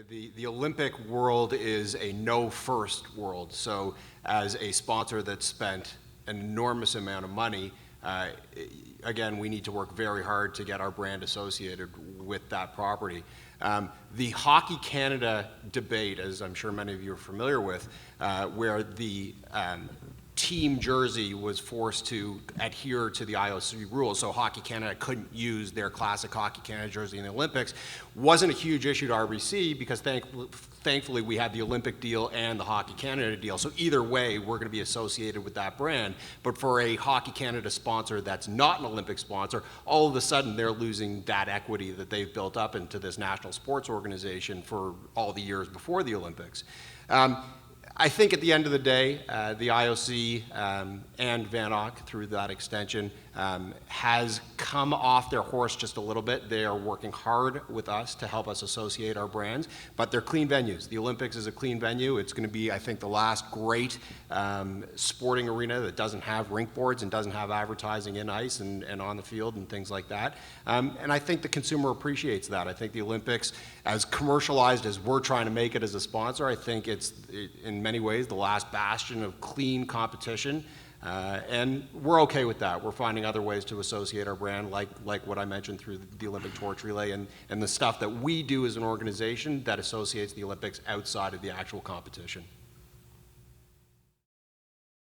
The Olympic world is a no-first world. So as a sponsor that spent an enormous amount of money, again, we need to work very hard to get our brand associated with that property. The Hockey Canada debate, as I'm sure many of you are familiar with, where the team jersey was forced to adhere to the IOC rules, so Hockey Canada couldn't use their classic Hockey Canada jersey in the Olympics, wasn't a huge issue to RBC because thankfully we had the Olympic deal and the Hockey Canada deal, so either way we're going to be associated with that brand. But for a Hockey Canada sponsor that's not an Olympic sponsor, all of a sudden they're losing that equity that they've built up into this national sports organization for all the years before the Olympics. I think at the end of the day, the IOC and Van Ock, through that extension, has come off their horse just a little bit. They are working hard with us to help us associate our brands, but they're clean venues. The Olympics is a clean venue. It's going to be, I think, the last great sporting arena that doesn't have rink boards and doesn't have advertising in ice and on the field and things like that. And I think the consumer appreciates that. I think the Olympics, as commercialized as we're trying to make it as a sponsor, I think it's, in many ways, the last bastion of clean competition. And we're okay with that. We're finding other ways to associate our brand, like what I mentioned through the Olympic Torch Relay and the stuff that we do as an organization that associates the Olympics outside of the actual competition.